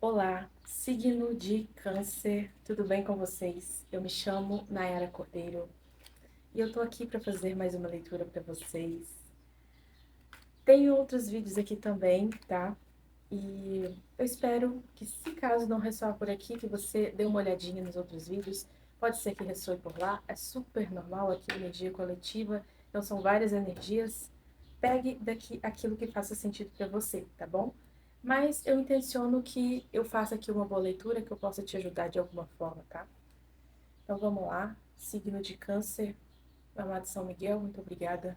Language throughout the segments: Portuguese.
Olá, signo de Câncer, tudo bem com vocês? Eu me chamo Nayara Cordeiro e eu tô aqui para fazer mais uma leitura para vocês. Tenho outros vídeos aqui também, tá? E eu espero que, se caso não ressoar por aqui, que você dê uma olhadinha nos outros vídeos. Pode ser que ressoe por lá, é super normal aqui, energia coletiva, então são várias energias. Pegue daqui aquilo que faça sentido para você, tá bom? Mas eu intenciono que eu faça aqui uma boa leitura, que eu possa te ajudar de alguma forma, tá? Então vamos lá, signo de Câncer, amado São Miguel, muito obrigada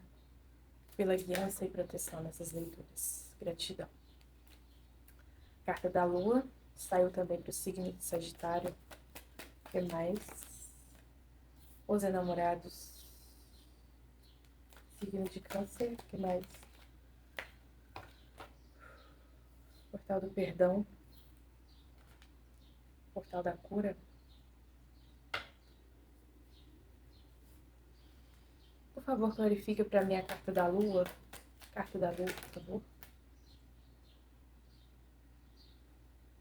pela guiança e proteção nessas leituras. Gratidão. Carta da Lua, saiu também para o signo de Sagitário. O que mais? Os enamorados. Signo de Câncer, o que mais? Portal do Perdão. Portal da Cura. Por favor, clarifique para mim a carta da Lua. Carta da Lua, por favor.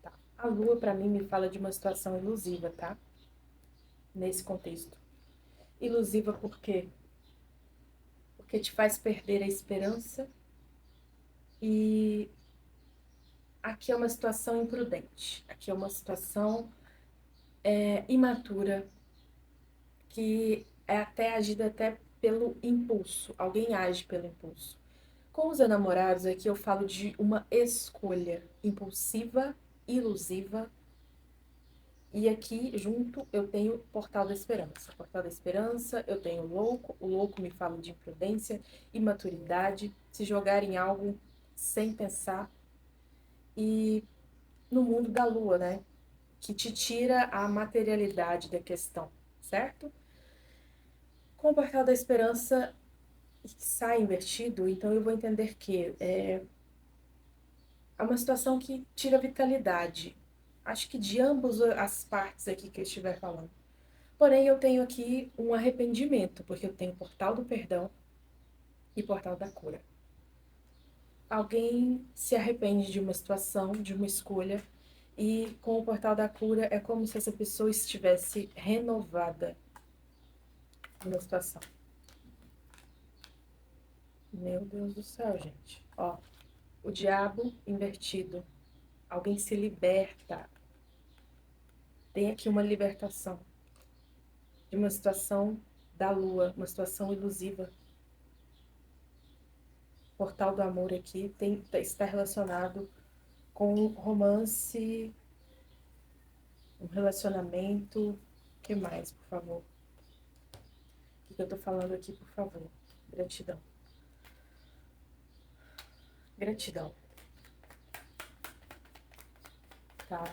Tá. A Lua, para mim, me fala de uma situação ilusiva, tá? Nesse contexto. Ilusiva por quê? Porque te faz perder a esperança e aqui é uma situação imprudente. Aqui é uma situação imatura, que é até agida até pelo impulso. Alguém age pelo impulso. Com os enamorados, aqui eu falo de uma escolha impulsiva, ilusiva. E aqui, junto, eu tenho Portal da Esperança. Portal da Esperança, eu tenho o louco me fala de imprudência, imaturidade, se jogar em algo sem pensar. E no mundo da lua, né? Que te tira a materialidade da questão, certo? Com o Portal da Esperança sai invertido, então eu vou entender que é uma situação que tira a vitalidade. Acho que de ambas as partes aqui que eu estiver falando. Porém, eu tenho aqui um arrependimento, porque eu tenho Portal do Perdão e Portal da Cura. Alguém se arrepende de uma situação, de uma escolha, e com o Portal da Cura é como se essa pessoa estivesse renovada numa situação. Meu Deus do céu, gente. Ó, o diabo invertido. Alguém se liberta. Tem aqui uma libertação de uma situação da lua, uma situação ilusiva. Portal do amor aqui está relacionado com um romance, um relacionamento. O que mais, por favor? O que eu tô falando aqui, por favor? Gratidão. Gratidão. Tá?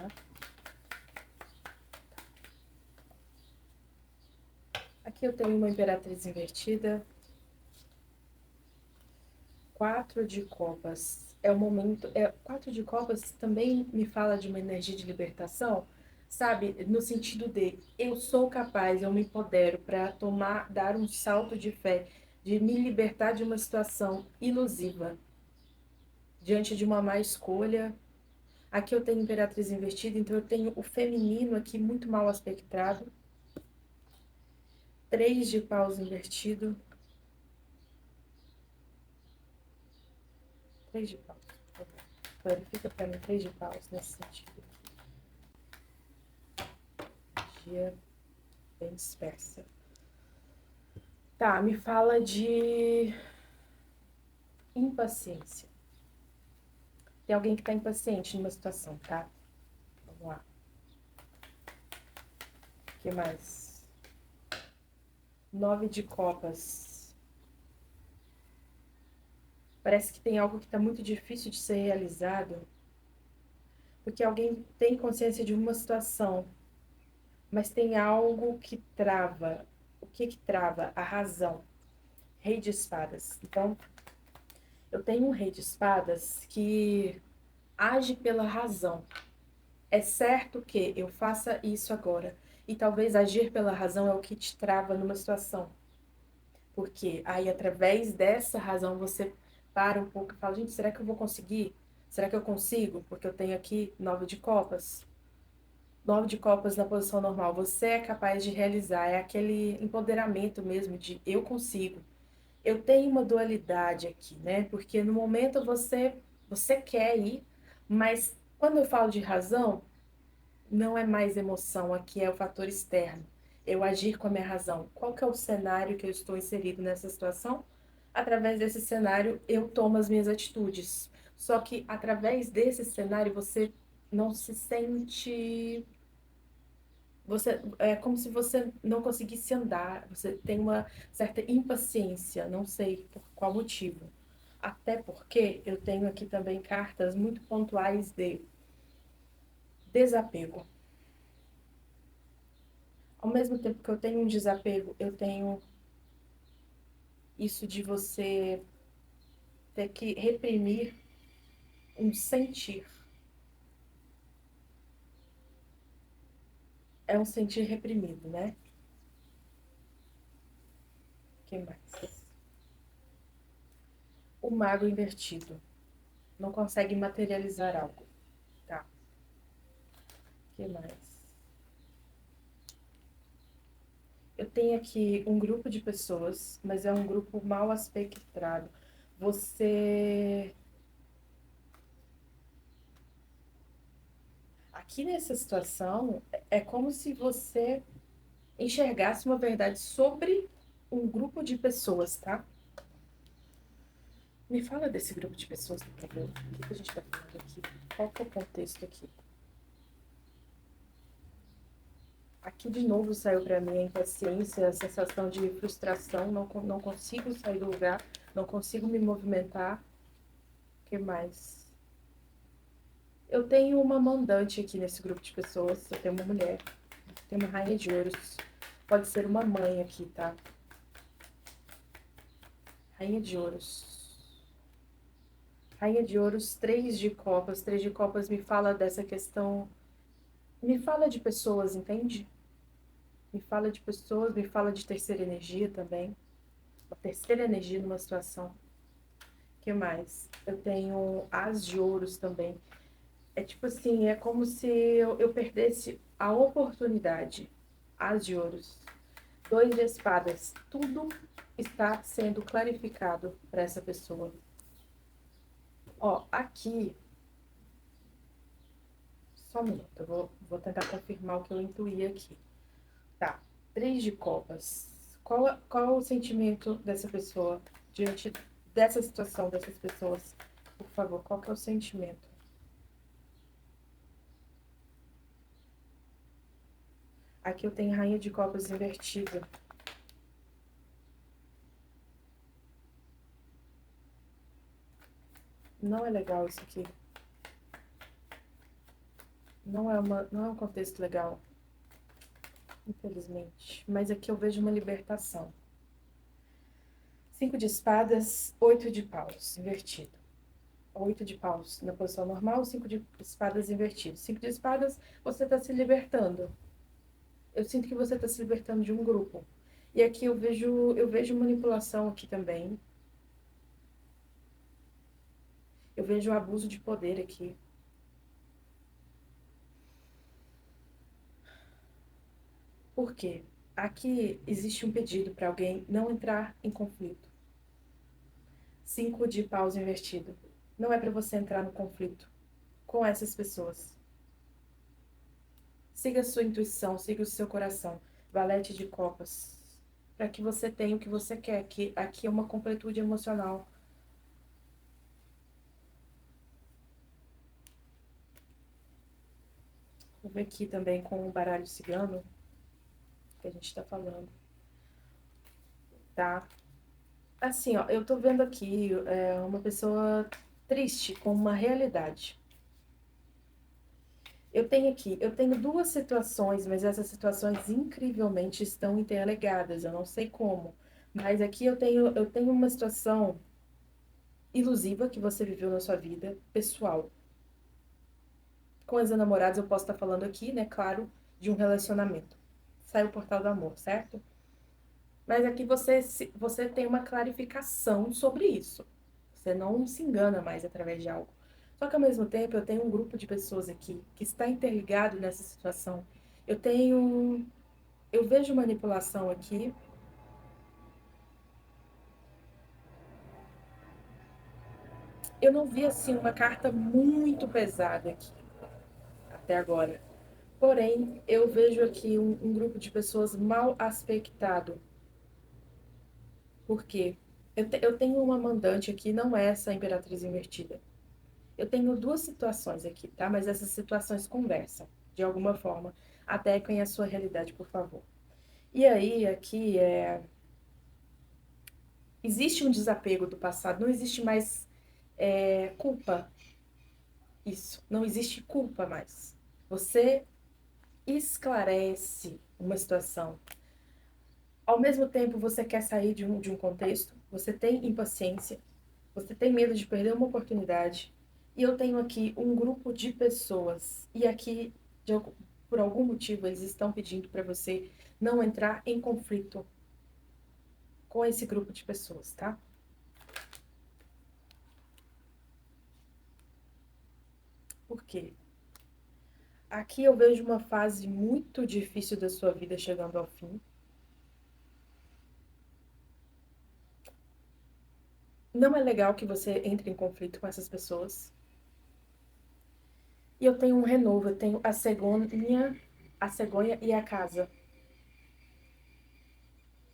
Aqui eu tenho uma imperatriz invertida. 4 de copas. É o momento. 4 de copas também me fala de uma energia de libertação, sabe? No sentido de eu sou capaz, eu me empodero para dar um salto de fé, de me libertar de uma situação ilusiva, diante de uma má escolha. Aqui eu tenho imperatriz invertida, então eu tenho o feminino aqui muito mal aspectado. 3 de paus invertido. 3 de paus. Clarifica para mim 3 de paus nesse sentido. Dia bem dispersa. Tá, me fala de impaciência. Tem alguém que tá impaciente numa situação, tá? Vamos lá. O que mais? 9 de copas. Parece que tem algo que tá muito difícil de ser realizado, porque alguém tem consciência de uma situação, mas tem algo que trava. O que que trava? A razão. Rei de espadas. Então, eu tenho um rei de espadas que age pela razão. É certo que eu faça isso agora. E talvez agir pela razão é o que te trava numa situação. Porque aí, através dessa razão, você para um pouco e fala, gente, será que eu vou conseguir? Será que eu consigo? Porque eu tenho aqui 9 de copas. 9 de copas na posição normal. Você é capaz de realizar. É aquele empoderamento mesmo de eu consigo. Eu tenho uma dualidade aqui, né? Porque no momento você quer ir, mas quando eu falo de razão, não é mais emoção, aqui é o fator externo. Eu agir com a minha razão. Qual que é o cenário que eu estou inserido nessa situação? Através desse cenário, eu tomo as minhas atitudes. Só que através desse cenário, você não se sente. Você, é como se você não conseguisse andar, você tem uma certa impaciência, não sei por qual motivo. Até porque eu tenho aqui também cartas muito pontuais de desapego. Ao mesmo tempo que eu tenho um desapego, eu tenho isso de você ter que reprimir um sentir. É um sentir reprimido, né? O que mais? O mago invertido. Não consegue materializar algo. Tá. O que mais? Eu tenho aqui um grupo de pessoas, mas é um grupo mal aspectrado. Você. Aqui nessa situação, é como se você enxergasse uma verdade sobre um grupo de pessoas, tá? Me fala desse grupo de pessoas, por favor. O que a gente tá falando aqui? Qual que é o contexto aqui? Aqui de novo saiu para mim a impaciência, a sensação de frustração, não consigo sair do lugar, não consigo me movimentar. O que mais? Eu tenho uma mandante aqui nesse grupo de pessoas, eu tenho uma mulher, tenho uma rainha de ouros, pode ser uma mãe aqui, tá? Rainha de ouros. Rainha de ouros, 3 de copas. 3 de copas me fala dessa questão, me fala de pessoas, entende? Me fala de pessoas, me fala de terceira energia também. Uma terceira energia numa situação. O que mais? Eu tenho as de ouros também. É tipo assim, é como se eu perdesse a oportunidade. As de ouros. 2 de espadas. Tudo está sendo clarificado para essa pessoa. Ó, aqui. Só um minuto, eu vou tentar confirmar o que eu intuí aqui. Tá. 3 de copas. Qual é o sentimento dessa pessoa diante dessa situação, dessas pessoas? Por favor, qual que é o sentimento? Aqui eu tenho rainha de copas invertida. Não é legal isso aqui. Não é um contexto legal, infelizmente. Mas aqui eu vejo uma libertação. 5 de espadas, 8 de paus, invertido. 8 de paus na posição normal, 5 de espadas invertido. 5 de espadas, você está se libertando. Eu sinto que você está se libertando de um grupo. E aqui eu vejo manipulação aqui também. Eu vejo abuso de poder aqui. Por quê? Aqui existe um pedido para alguém não entrar em conflito. 5 de paus invertido. Não é para você entrar no conflito com essas pessoas. Siga a sua intuição, siga o seu coração. Valete de copas. Para que você tenha o que você quer. Que aqui é uma completude emocional. Vou ver aqui também com o baralho cigano que a gente está falando, tá? Assim, ó, eu tô vendo aqui uma pessoa triste com uma realidade. Eu tenho 2 situações, mas essas situações incrivelmente estão interligadas, eu não sei como. Mas aqui eu tenho uma situação ilusiva que você viveu na sua vida pessoal. Com as namoradas eu posso estar falando aqui, né, claro, de um relacionamento. Sai o portal do amor, certo? Mas aqui você tem uma clarificação sobre isso. Você não se engana mais através de algo. Só que ao mesmo tempo eu tenho um grupo de pessoas aqui que está interligado nessa situação. Eu tenho, eu vejo manipulação aqui. Eu não vi assim uma carta muito pesada aqui até agora. Porém, eu vejo aqui um grupo de pessoas mal aspectado. Por quê? Eu tenho uma mandante aqui, não é essa imperatriz invertida. Eu tenho duas situações aqui, tá? Mas essas situações conversam, de alguma forma. Adequem a sua realidade, por favor. E aí, aqui, existe um desapego do passado, não existe mais culpa. Isso, não existe culpa mais. Você esclarece uma situação. Ao mesmo tempo, você quer sair de um contexto, você tem impaciência, você tem medo de perder uma oportunidade. E eu tenho aqui um grupo de pessoas. E aqui, por algum motivo, eles estão pedindo para você não entrar em conflito com esse grupo de pessoas, tá? Por quê? Aqui eu vejo uma fase muito difícil da sua vida chegando ao fim. Não é legal que você entre em conflito com essas pessoas. E eu tenho um renovo, eu tenho a cegonha e a casa.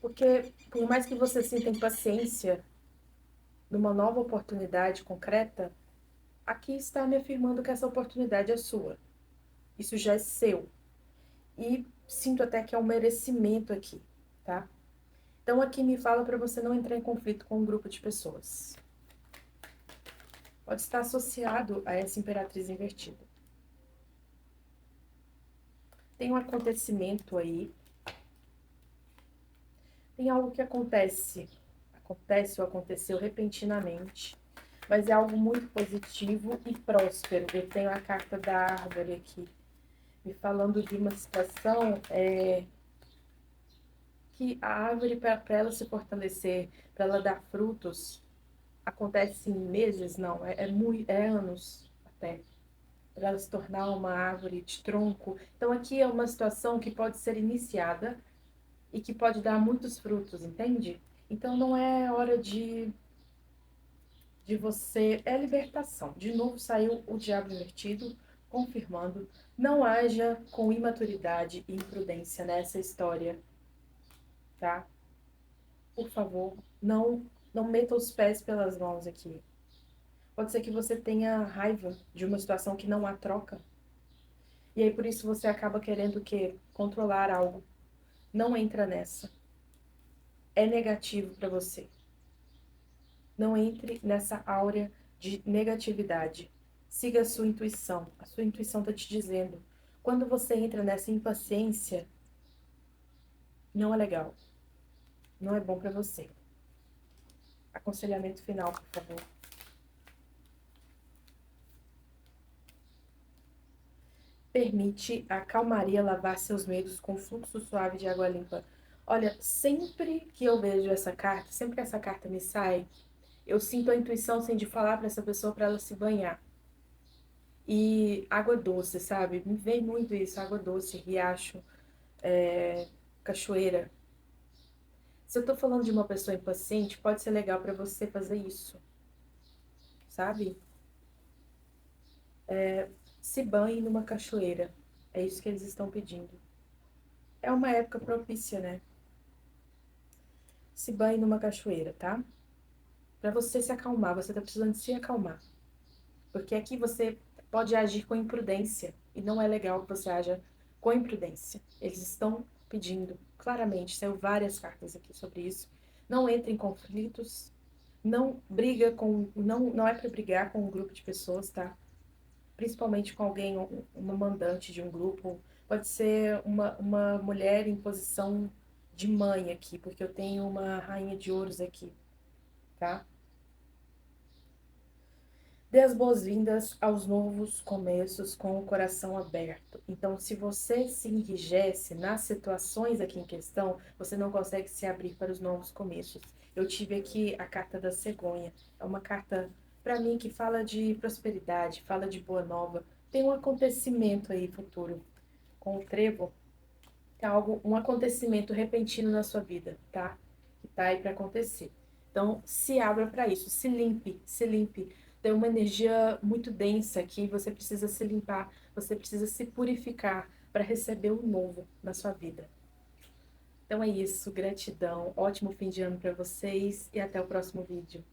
Porque por mais que você sinta impaciência numa nova oportunidade concreta, aqui está me afirmando que essa oportunidade é sua. Isso já é seu. E sinto até que é um merecimento aqui, tá? Então aqui me fala para você não entrar em conflito com um grupo de pessoas. Pode estar associado a essa imperatriz invertida. Tem um acontecimento aí. Tem algo que acontece ou aconteceu repentinamente, mas é algo muito positivo e próspero. Eu tenho a carta da árvore aqui, me falando de uma situação que a árvore, para ela se fortalecer, para ela dar frutos, acontece em meses, não, é anos até, para ela se tornar uma árvore de tronco. Então aqui é uma situação que pode ser iniciada e que pode dar muitos frutos, entende? Então não é hora de você. É libertação. De novo saiu o diabo invertido, confirmando. Não haja com imaturidade e imprudência nessa história, tá? Por favor, não meta os pés pelas mãos aqui. Pode ser que você tenha raiva de uma situação que não há troca. E aí por isso você acaba querendo o quê? Controlar algo. Não entra nessa. É negativo para você. Não entre nessa áurea de negatividade. Siga a sua intuição. A sua intuição está te dizendo. Quando você entra nessa impaciência, não é legal. Não é bom para você. Aconselhamento final, por favor. Permite a calmaria lavar seus medos com fluxo suave de água limpa. Olha, sempre que eu vejo essa carta, sempre que essa carta me sai, eu sinto a intuição assim, de falar para essa pessoa para ela se banhar. E água doce, sabe? Me vem muito isso, água doce, riacho, cachoeira. Se eu tô falando de uma pessoa impaciente, pode ser legal para você fazer isso, sabe? Se banhe numa cachoeira. É isso que eles estão pedindo. É uma época propícia, né? Se banhe numa cachoeira, tá? Para você se acalmar, você tá precisando se acalmar. Porque aqui você pode agir com imprudência e não é legal que você haja com imprudência. Eles estão pedindo claramente, saiu várias cartas aqui sobre isso. Não entre em conflitos, não briga com, não é para brigar com um grupo de pessoas, tá? Principalmente com alguém, uma mandante de um grupo. Pode ser uma mulher em posição de mãe aqui, porque eu tenho uma rainha de ouros aqui, tá? Dê as boas-vindas aos novos começos com o coração aberto. Então, se você se enrijece nas situações aqui em questão, você não consegue se abrir para os novos começos. Eu tive aqui a carta da cegonha. É uma carta para mim que fala de prosperidade, fala de boa nova. Tem um acontecimento aí futuro com o trevo, tem algo, um acontecimento repentino na sua vida, tá? Que tá aí para acontecer. Então, se abra para isso, se limpe, se limpe. Tem uma energia muito densa que você precisa se limpar, você precisa se purificar para receber o novo na sua vida. Então é isso, gratidão, ótimo fim de ano para vocês e até o próximo vídeo.